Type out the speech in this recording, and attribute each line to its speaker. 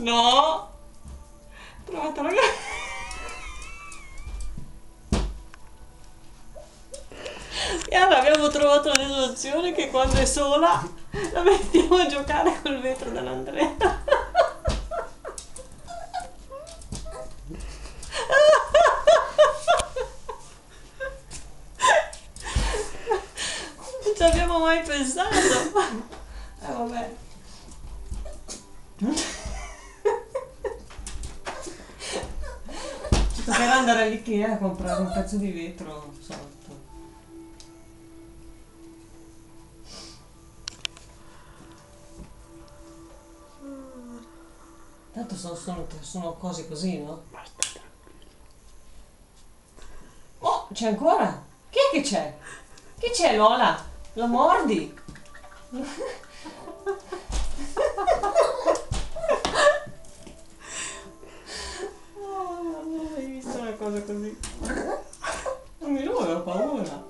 Speaker 1: No! Trovate la E allora abbiamo trovato una soluzione che quando è sola la mettiamo a giocare col vetro dell'Andrea. Non ci abbiamo mai pensato. Vabbè. Ci toccherà andare all'Ikea a comprare un pezzo di vetro sotto. Tanto sono cose così, no? Oh, c'è ancora? Chi è che c'è? Che c'è, Lola? Lo mordi? Oh, non ho mai visto una cosa così. Non mi avevo paura.